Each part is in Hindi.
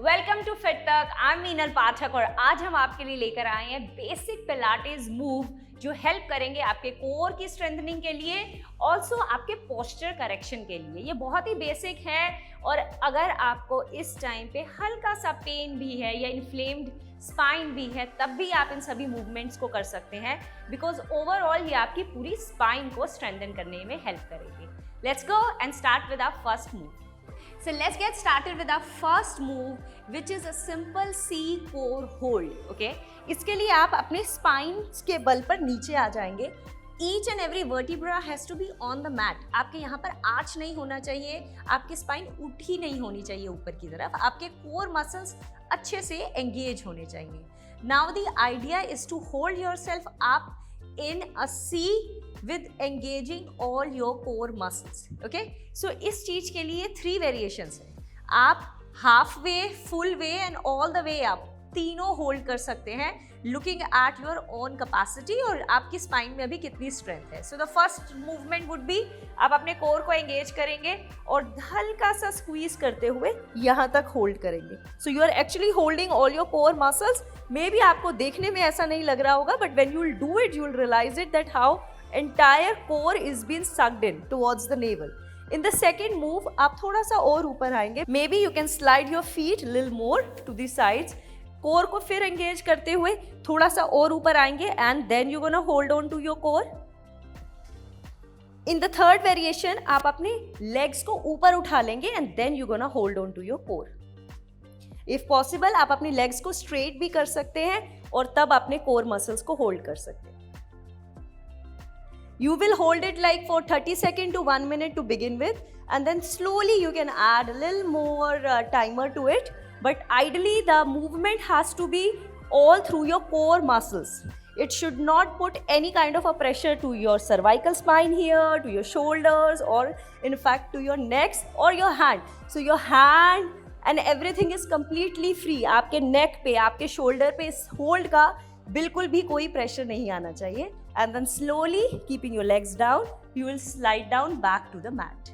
वेलकम टू फिट तक। आई एम मीनल पाठक और आज हम आपके लिए लेकर आए हैं बेसिक पिलाटेस मूव जो हेल्प करेंगे आपके कोर की स्ट्रेंथनिंग के लिए, ऑल्सो आपके पोस्चर करेक्शन के लिए। ये बहुत ही बेसिक है और अगर आपको इस टाइम पे हल्का सा पेन भी है या इन्फ्लेम्ड स्पाइन भी है तब भी आप इन सभी मूवमेंट्स को कर सकते हैं, बिकॉज ओवरऑल ये आपकी पूरी स्पाइन को स्ट्रेंथन करने में हेल्प करेगी। Let's go and start with our first move. So let's get started with our first move, which is a simple C core hold. Okay? इसके लिए आप अपने स्पाइन के बल पर नीचे आ जाएंगे. Each and every vertebra has to be on the mat. आपके यहाँ पर आर्च नहीं होना चाहिए, आपकी स्पाइन उठी नहीं होनी चाहिए ऊपर की तरफ, आपके कोर मसल्स अच्छे से एंगेज होने चाहिए. Now the idea is to hold yourself up in a C with engaging all your core muscles. Okay? So इस चीज के लिए 3 वेरिएशंस हैं. आप half way, full way and all the way up तीनों होल्ड कर सकते हैं, looking at your own capacity और आपकी स्पाइन में अभी कितनी स्ट्रेंथ है. So the first movement would be, आप अपने कोर को एंगेज करेंगे और हल्का सा स्क्वीज करते हुए यहाँ तक होल्ड करेंगे. So you are actually holding all your core muscles. Maybe आपको देखने में ऐसा नहीं लग रहा होगा, but when you will do it you will realize it that how entire core is being sucked in towards the navel. In the second move, आप थोड़ा सा और ऊपर आएंगे. Maybe you can slide your feet little more to the sides. Core को फिर engage करते हुए थोड़ा सा और ऊपर आएंगे and then you're gonna hold on to your core. In the third variation, आप अपने legs को ऊपर उठा लेंगे and then you're gonna hold on to your core. If possible, आप अपनी legs को straight भी कर सकते हैं और तब अपने core muscles को hold कर सकते हैं. You will hold it like for 30 seconds to 1 minute to begin with, and then slowly you can add a little more timer to it. But ideally the movement has to be all through your core muscles. It should not put any kind of a pressure to your cervical spine here, to your shoulders, or in fact to your necks or your hand. So your hand and everything is completely free. आपके neck पे, आपके shoulder पे इस hold का बिल्कुल भी कोई प्रेशर नहीं आना चाहिए. And then slowly keeping your legs down, you will slide down back to the mat.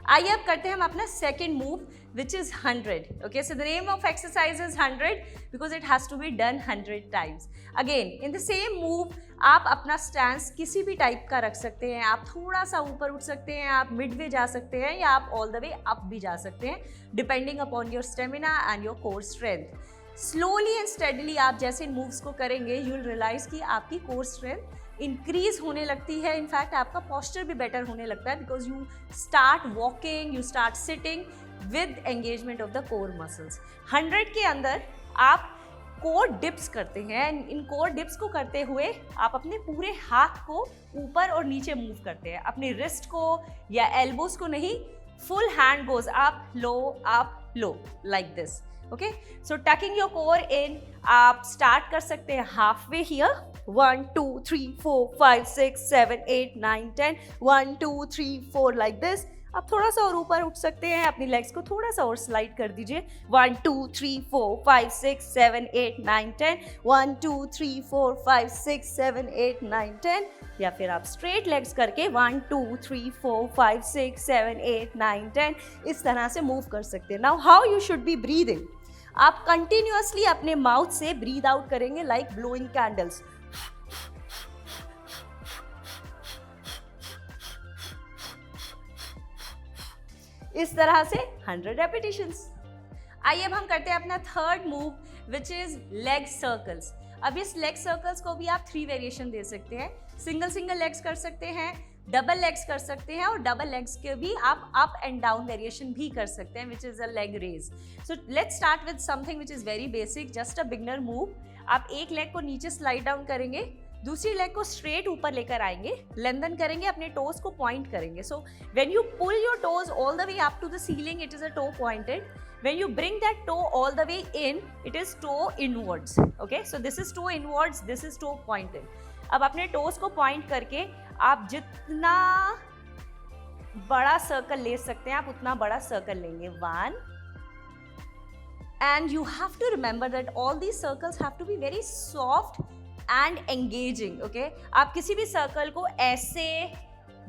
आइए अब करते हैं हम अपना second move, which is 100. Okay, so the name of exercise is 100 because it has to be done 100 times. Again, in the same move, आप अपना stance किसी भी टाइप का रख सकते हैं. आप थोड़ा सा ऊपर उठ सकते हैं, आप midway जा सकते हैं या आप all the way up भी जा सकते हैं, depending upon your stamina and your core strength. Slowly and steadily आप जैसे इन मूव्स को करेंगे, you will realize कि आपकी core strength इंक्रीज होने लगती है. इनफैक्ट आपका पोस्चर भी बेटर होने लगता है because you start walking, you start sitting with engagement of the core muscles. 100 के अंदर आप कोर डिप्स करते हैं. इन कोर डिप्स को करते हुए आप अपने पूरे हाथ को ऊपर और नीचे मूव करते हैं. अपने रिस्ट को या एल्बोज को नहीं, full hand goes up low like this. Okay, so tucking your core in, आप स्टार्ट कर सकते हैं halfway here. 1 2 3 4 5 6 7 8 9 10. 1 2 3 4 like this. आप थोड़ा सा और ऊपर उठ सकते हैं, अपनी लेग्स को थोड़ा सा और स्लाइड कर दीजिए. 1 2 3 4 5 6 7 8 9 10. 1 2 3 4 5 6 7 8 9 10. या फिर आप स्ट्रेट लेग्स करके 1 2 3 4 5 6 7 8 9 10 इस तरह से मूव कर सकते हैं. Now how you should be breathing. आप कंटिन्यूअसली अपने माउथ से ब्रीद आउट करेंगे लाइक ब्लोइंग कैंडल्स. इस तरह से 100 रेपिटेशंस. आइए अब हम करते हैं अपना third move, which is leg circles. अब इस लेग सर्कल्स को भी आप 3 वेरिएशन दे सकते हैं. सिंगल लेग्स कर सकते हैं, डबल लेग्स कर सकते हैं और डबल लेग्स के भी आप अप एंड डाउन वेरिएशन भी कर सकते हैं, which is a leg raise. So let's start with something which is very basic, just a beginner move. आप एक लेग को नीचे स्लाइड डाउन करेंगे, दूसरी लेग को स्ट्रेट ऊपर लेकर आएंगे, लेंथन करेंगे, अपने टोज को पॉइंट करेंगे. So when you pull your toes all the way up to the ceiling, it is a toe pointed. When you bring that toe all the way in, it is toe inwards. Okay, so this is toe inwards, this is toe pointed. अब अपने टोज को पॉइंट करके आप जितना बड़ा सर्कल ले सकते हैं आप उतना बड़ा सर्कल लेंगे. 1 and you have to remember that all these circles have to be very soft and engaging. Okay, आप किसी भी सर्कल को ऐसे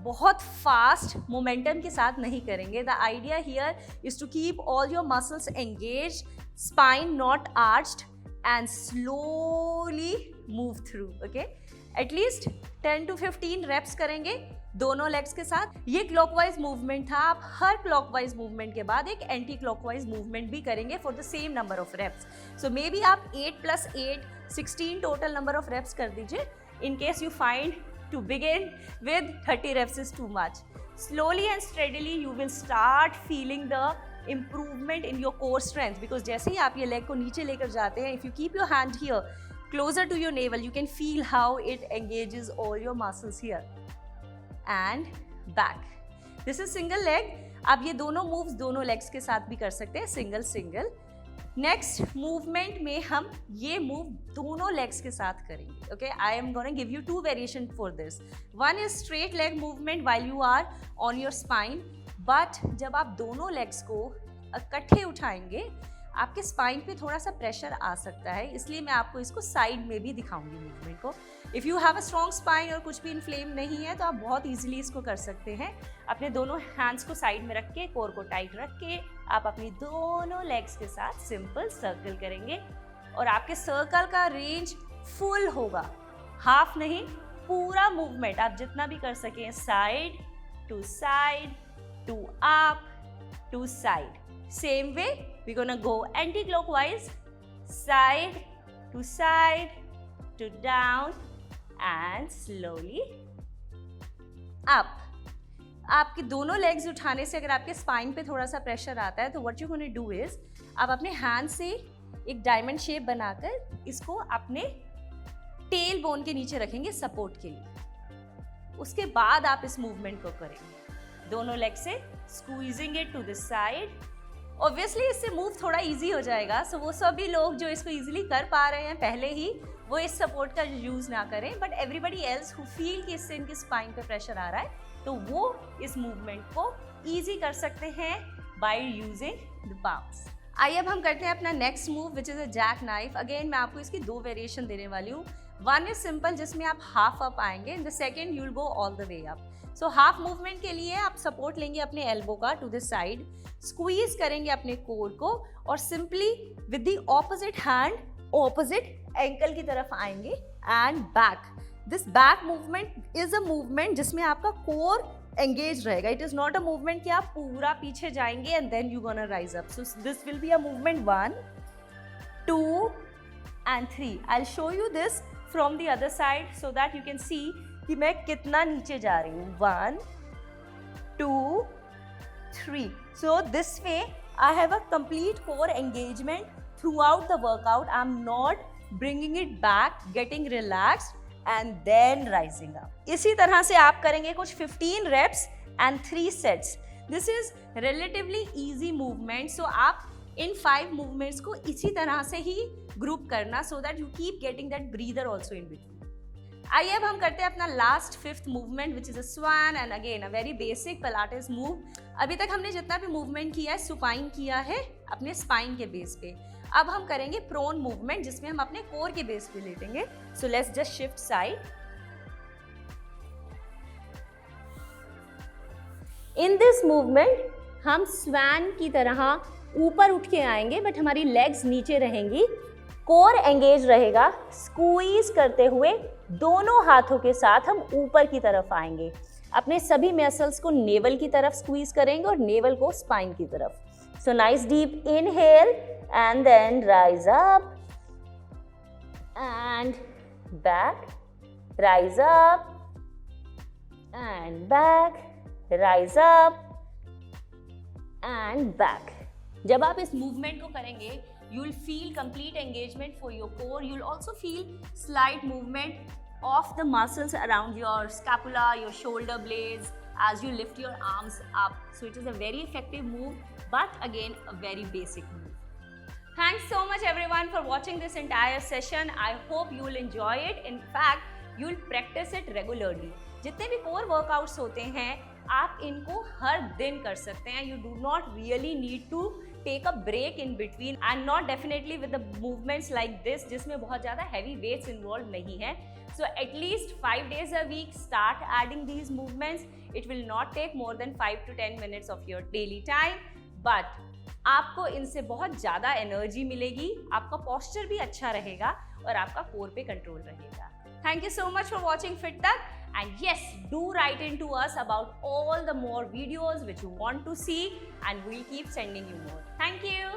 बहुत फास्ट मोमेंटम के साथ नहीं करेंगे. The idea here is to keep all your muscles engage, spine not arched, and slowly move through. Okay, at least 10 to 15 reps करेंगे दोनों लेग्स के साथ. ये क्लॉकवाइज मूवमेंट था. आप हर क्लॉकवाइज मूवमेंट के बाद एक एंटी क्लॉकवाइज मूवमेंट भी करेंगे for the same number of reps. So maybe आप 8 + 8 16 टोटल नंबर ऑफ रेप्स कर दीजिए. In case you find to begin with 30 reps is too much. Slowly and steadily you will start feeling the improvement in your core strength, because जैसे ही आप ये leg को नीचे लेकर जाते हैं, if you keep your hand here closer to your navel, you can feel how it engages all your muscles here and back. This is single leg. आप ये दोनों moves दोनों legs के साथ भी कर सकते हैं, single single. नेक्स्ट मूवमेंट में हम ये मूव दोनों लेग्स के साथ करेंगे. Okay, I am gonna give you 2 variation for this. One is straight leg movement while you are on your spine, but जब आप दोनों लेग्स को इकट्ठे उठाएंगे आपके स्पाइन पे थोड़ा सा प्रेशर आ सकता है, इसलिए मैं आपको इसको साइड में भी दिखाऊंगी मूवमेंट को. If you have a strong spine और कुछ भी इन्फ्लेम नहीं है तो आप बहुत ईजिली इसको कर सकते हैं. अपने दोनों हैंड्स को साइड में रख के, कोर को टाइट रख के आप अपनी दोनों लेग्स के साथ सिंपल सर्कल करेंगे और आपके सर्कल का रेंज फुल होगा, हाफ नहीं, पूरा मूवमेंट आप जितना भी कर सकें. Side to up to side. Same way, we're gonna go anti-clockwise, side to down and slowly up. आपके दोनों legs उठाने से अगर आपके spine पे थोड़ा सा pressure आता है तो what you're gonna do is आप अपने hand से एक diamond shape बनाकर इसको अपने tail bone के नीचे रखेंगे support के लिए. उसके बाद आप इस movement को करेंगे दोनों legs से, squeezing it to the side. Obviously इससे मूव थोड़ा इजी हो जाएगा. सो वो सभी लोग जो इसको इजीली कर पा रहे हैं पहले ही, वो इस सपोर्ट का यूज़ ना करें. But everybody else who feel कि इससे इनकी स्पाइन पे प्रेशर आ रहा है तो वो इस मूवमेंट को इजी कर सकते हैं बाय यूजिंग द पाम्स. आइए अब हम करते हैं अपना next move which is a jack knife. Again मैं आपको इसकी 2 वेरिएशन देने वाली हूँ. वन इज सिंपल जिसमें आप हाफ अप आएंगे, the second you will go all the way up. So half movement के लिए आप सपोर्ट लेंगे अपने एल्बो का टू द साइड, स्क्वीज करेंगे अपने कोर को और simply with the opposite hand opposite ankle की तरफ आएंगे and back. This back movement is a movement जिसमें आपका कोर एंगेज रहेगा. It is not a movement कि आप पूरा पीछे जाएंगे and then you gonna rise up. So this will be a movement 1 2 and 3. I'll show you this from the other side so that you can see कि मैं कितना नीचे जा रही हूँ. 1 2 3. So this way I have a complete core engagement throughout the workout. I'm not bringing it back, getting relaxed and then rising up. इसी तरह से आप करेंगे कुछ 15 reps and 3 sets. This is relatively easy movement. So आप इन 5 movements को इसी तरह से ही ग्रुप करना so that you keep getting that breather also in between. आइए अब हम करते हैं अपना last 5th movement which is a swan and again a very basic pilates move. अभी तक हमने जितना भी मूवमेंट किया है सुपाइन किया है अपने स्पाइन के बेस पे. अब हम करेंगे प्रोन मूवमेंट जिसमें हम अपने कोर के बेस पे लेटेंगे. So let's just shift side. In this movement हम स्वान की तरह ऊपर उठ के आएंगे बट हमारी लेग्स नीचे रहेंगी, कोर एंगेज रहेगा. स्क्वीज करते हुए दोनों हाथों के साथ हम ऊपर की तरफ आएंगे. अपने सभी मसल्स को नेवल की तरफ स्क्वीज करेंगे और नेवल को स्पाइन की तरफ. So nice deep inhale and then rise up and back, rise up and back, rise up and back. जब आप इस मूवमेंट को करेंगे you will feel complete engagement for your core. You will also feel slight movement of the muscles around your scapula, your shoulder blades as you lift your arms up. So it is a very effective move, but again a very basic move. Thanks so much everyone for watching this entire session. I hope you will enjoy it. In fact, you will practice it regularly. जितने भी core workouts होते हैं आप इनको हर दिन कर सकते हैं. You do not really need to take a break in between and not definitely with the movements like this जिसमें बहुत ज़्यादा heavy weights involved नहीं है. So at least 5 days a week start adding these movements. It will not take more than 5 to 10 minutes of your daily time, but आपको इनसे बहुत ज़्यादा एनर्जी मिलेगी, आपका posture भी अच्छा रहेगा और आपका core पे कंट्रोल रहेगा. Thank you so much for watching FitTak, and yes, do write into us about all the more videos which you want to see, and we'll keep sending you more. Thank you.